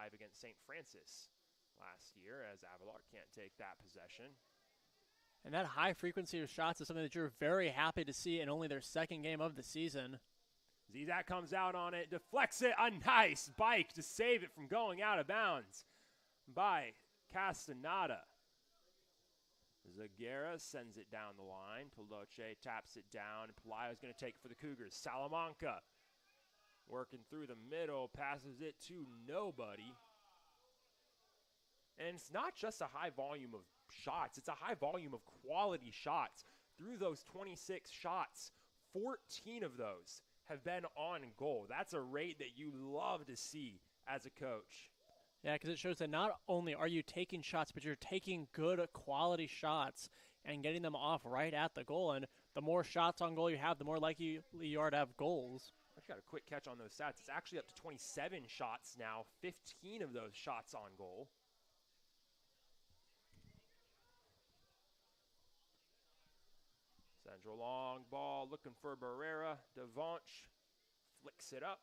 5 against St. Francis last year, as Avalar can't take that possession. And that high frequency of shots is something that you're very happy to see in only their second game of the season. Zizak comes out on it, deflects it, a nice bike to save it from going out of bounds by Castaneda. Zagara sends it down the line. Peloche taps it down, and Pelayo's going to take it for the Cougars. Salamanca working through the middle, passes it to nobody. And it's not just a high volume of shots, it's a high volume of quality shots. Through those 26 shots, 14 of those have been on goal. That's a rate that you love to see as a coach. Yeah, because it shows that not only are you taking shots, but you're taking good quality shots and getting them off right at the goal. And the more shots on goal you have, the more likely you are to have goals. I've got a quick catch on those stats. It's actually up to 27 shots now, 15 of those shots on goal. Central long ball, looking for Barrera. Devanche flicks it up.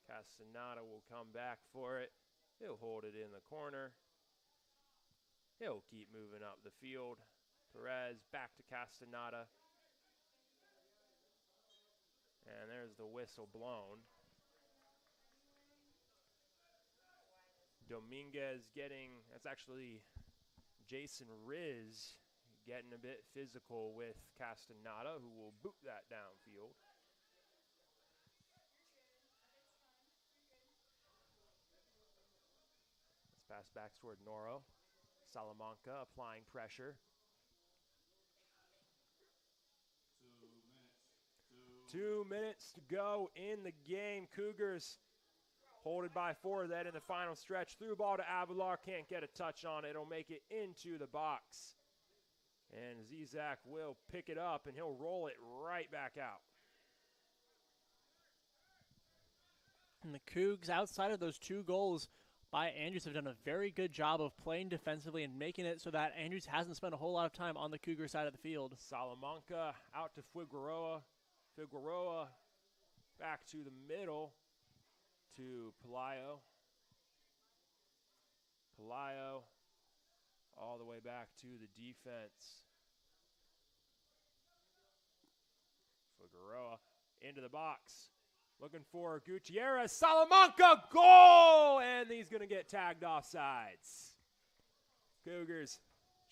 Castaneda will come back for it. He'll hold it in the corner. He'll keep moving up the field. Perez back to Castaneda. And there's the whistle blown. Dominguez getting, that's actually Jason Riz getting a bit physical with Castaneda, who will boot that downfield. Let's pass back toward Noro. Salamanca applying pressure. 2 minutes to go in the game. Cougars hold it by 4 then in the final stretch. Through ball to Avalar. Can't get a touch on it. It'll make it into the box. And Zizak will pick it up, and he'll roll it right back out. And the Cougs, outside of those 2 goals by Andrews, have done a very good job of playing defensively and making it so that Andrews hasn't spent a whole lot of time on the Cougar side of the field. Salamanca out to Figueroa. Figueroa back to the middle to Pelayo. Pelayo all the way back to the defense. Figueroa into the box. Looking for Gutierrez. Salamanca, goal! And he's going to get tagged off sides. Cougars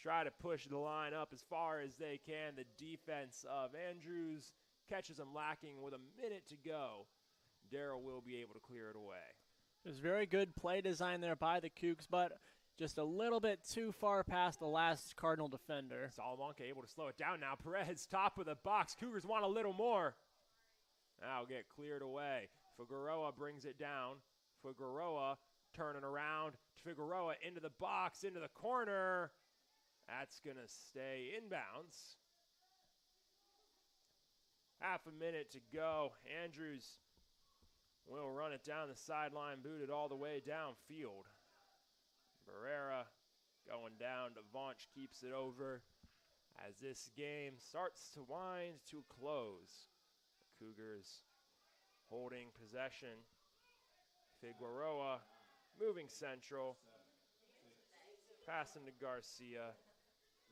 try to push the line up as far as they can. The defense of Andrews catches them lacking with a minute to go. Darrell will be able to clear it away. It was very good play design there by the Cougs, but just a little bit too far past the last Cardinal defender. Salamanca able to slow it down now. Perez top of the box. Cougars want a little more. Now get cleared away. Figueroa brings it down. Figueroa turning around. Figueroa into the box, into the corner. That's going to stay inbounds. Half a minute to go. Andrews will run it down the sideline, booted all the way downfield. Barrera going down. Devanche keeps it over as this game starts to wind to a close. The Cougars holding possession. Figueroa moving central. Passing to Garcia.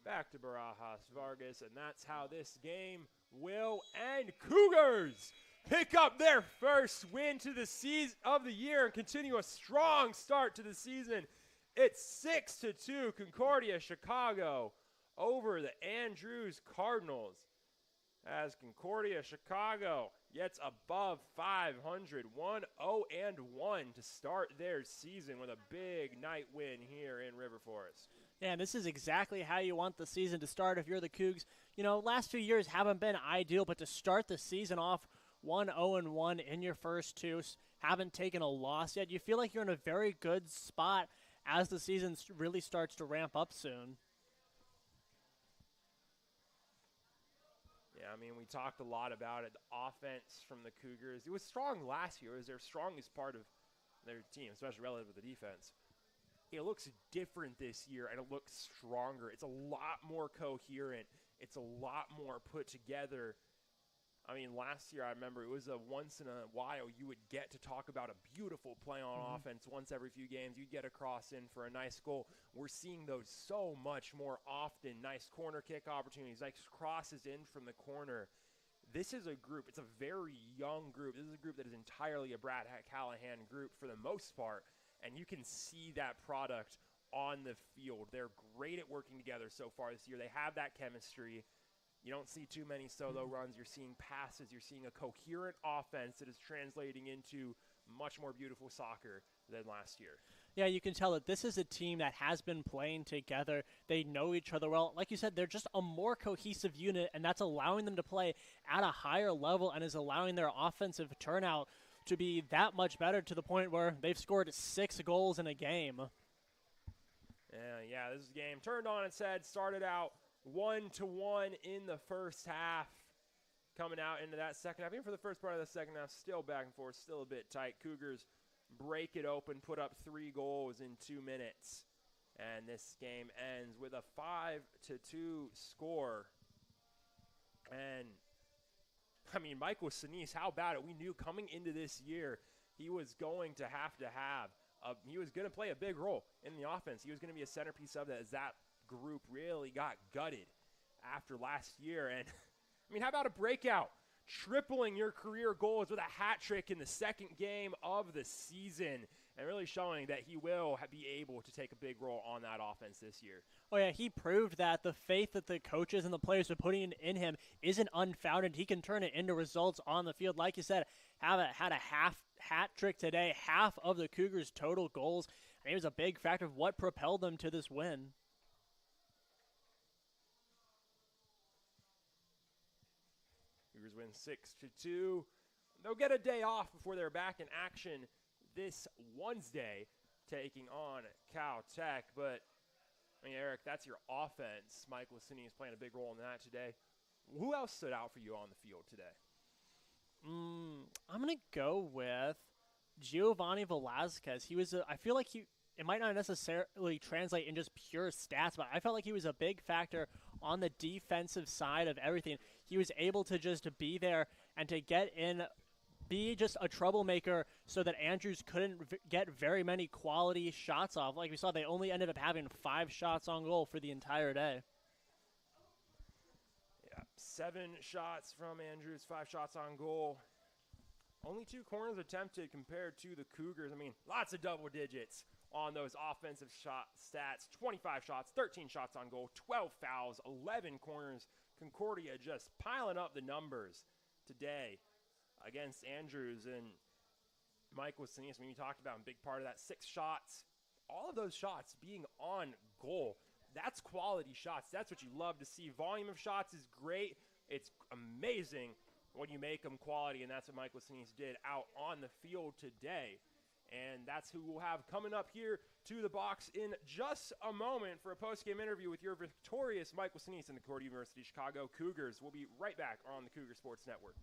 Back to Barajas Vargas, and that's how this game will end. Cougars pick up their first win to the season of the year and continue a strong start to the season. It's 6-2 Concordia Chicago over the Andrews Cardinals, as Concordia Chicago gets above 500, 1-0-1 to start their season with a big night win here in River Forest. Yeah, and this is exactly how you want the season to start if you're the Cougs. You know, last few years haven't been ideal, but to start the season off 1-0-1 in your first 2, haven't taken a loss yet, you feel like you're in a very good spot as the season really starts to ramp up soon. Yeah, I mean, we talked a lot about it. The offense from the Cougars, it was strong last year. It was their strongest part of their team, especially relative to the defense. It looks different this year, and it looks stronger. It's a lot more coherent. It's a lot more put together. I mean, last year I remember it was a once in a while you would get to talk about a beautiful play on offense once every few games. You'd get a cross in for a nice goal. We're seeing those so much more often. Nice corner kick opportunities, nice crosses in from the corner. This is a group, it's a very young group. This is a group that is entirely a Brad Callahan group for the most part, and you can see that product on the field. They're great at working together so far this year. They have that chemistry. You don't see too many solo runs. You're seeing passes. You're seeing a coherent offense that is translating into much more beautiful soccer than last year. Yeah, you can tell that this is a team that has been playing together. They know each other well. Like you said, they're just a more cohesive unit, and that's allowing them to play at a higher level and is allowing their offensive turnout to be that much better to the point where they've scored 6 goals in a game. Yeah, this game turned on its head, started out 1-1 in the first half. Coming out into that second half, even for the first part of the second half, still back and forth, still a bit tight. Cougars break it open, put up 3 goals in 2 minutes. And this game ends with a 5-2 score. And, I mean, Michael Sinise, how about it? We knew coming into this year he was going to have he was going to play a big role in the offense. He was going to be a centerpiece of that as that group really got gutted after last year. And, I mean, how about a breakout? Tripling your career goals with a hat trick in the second game of the season and really showing that he will be able to take a big role on that offense this year. Oh, yeah, he proved that the faith that the coaches and the players are putting in him isn't unfounded. He can turn it into results on the field. Like you said, had a half hat trick today, half of the Cougars' total goals. And he was a big factor of what propelled them to this win. Cougars win 6-2. They'll get a day off before they're back in action this Wednesday, taking on Caltech. But, I mean, Eric, that's your offense. Michael Sinise is playing a big role in that today. Who else stood out for you on the field today? I'm going to go with Giovanni Velasquez. I feel like it might not necessarily translate in just pure stats, but I felt like he was a big factor on the defensive side of everything. He was able to just be there and to get in, be just a troublemaker so that Andrews couldn't get very many quality shots off. Like we saw, they only ended up having 5 shots on goal for the entire day. Yeah, 7 shots from Andrews, 5 shots on goal. Only 2 corners attempted compared to the Cougars. I mean, lots of double digits on those offensive shot stats. 25 shots, 13 shots on goal, 12 fouls, 11 corners. Concordia just piling up the numbers today against Andrews. And Michael Sinise, when you talked about a big part of that, 6 shots, all of those shots being on goal. That's quality shots. That's what you love to see. Volume of shots is great. It's amazing when you make them quality, and that's what Michael Sinise did out on the field today. And that's who we'll have coming up here to the box in just a moment for a post-game interview with your victorious Michael Sinise and the Concordia University Chicago Cougars. We'll be right back on the Cougar Sports Network.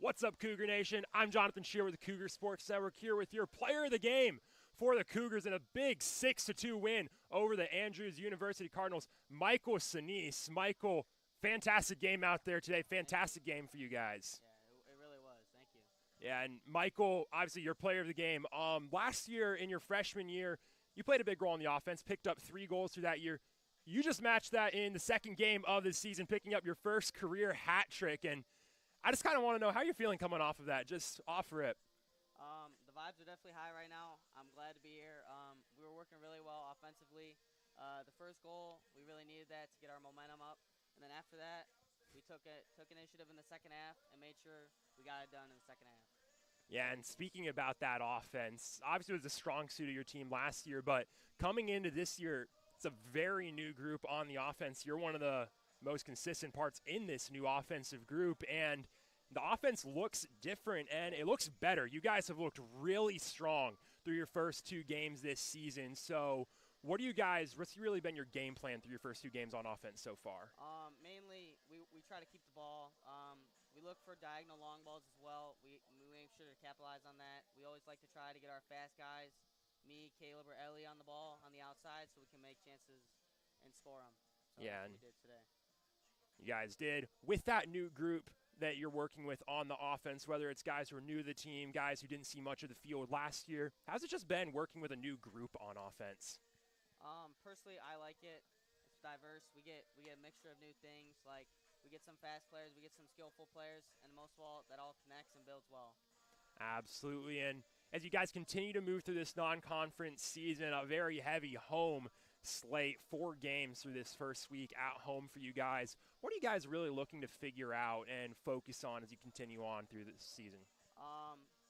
What's up, Cougar Nation? I'm Jonathan Shear with the Cougar Sports Network here with your player of the game for the Cougars in a big 6-2 win over the Andrews University Cardinals, Michael Sinise. Michael, fantastic game out there today. Fantastic game for you guys. Yeah, it really was. Thank you. Yeah, and Michael, obviously your player of the game. Last year in your freshman year, you played a big role in the offense, picked up 3 goals through that year. You just matched that in the second game of the season, picking up your first career hat trick. And I just kind of want to know how you're feeling coming off of that, just off rip. The vibes are definitely high right now. I'm glad to be here. We were working really well offensively. The first goal, we really needed that to get our momentum up. And then after that, we took initiative in the second half and made sure we got it done in the second half. Yeah, and speaking about that offense, obviously it was a strong suit of your team last year, but coming into this year, it's a very new group on the offense. You're one of the most consistent parts in this new offensive group, and the offense looks different and it looks better. You guys have looked really strong through your first 2 games this season. So what's really been your game plan through your first 2 games on offense so far? Mainly, we try to keep the ball. We look for diagonal long balls as well. We make sure to capitalize on that. We always like to try to get our fast guys, me, Caleb, or Ellie on the ball on the outside so we can make chances and score them. So yeah, that's what we did today. You guys did. With that new group that you're working with on the offense, whether it's guys who are new to the team, guys who didn't see much of the field last year, how's it just been working with a new group on offense? Personally, I like it. It's diverse. We get a mixture of new things. Like we get some fast players, we get some skillful players, and most of all, that all connects and builds well. Absolutely. And as you guys continue to move through this non-conference season, a very heavy home slate, 4 games through this first week at home for you guys. What are you guys really looking to figure out and focus on as you continue on through this season?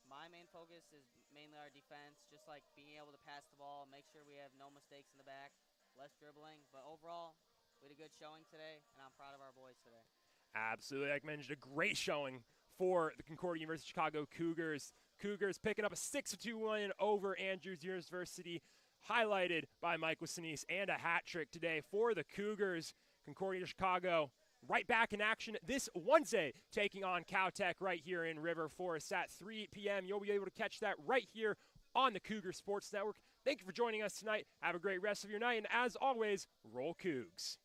My main focus is mainly our defense, just like being able to pass the ball, make sure we have no mistakes in the back, less dribbling. But overall, we had a good showing today, and I'm proud of our boys today. Absolutely. Like I mentioned, a great showing for the Concordia University Chicago Cougars. Cougars picking up a 6-2 win over Andrews University, highlighted by Michael Sinise, and a hat trick today for the Cougars. Concordia Chicago right back in action this Wednesday, taking on Caltech right here in River Forest at 3 p.m. You'll be able to catch that right here on the Cougar Sports Network. Thank you for joining us tonight. Have a great rest of your night, and as always, roll Cougs.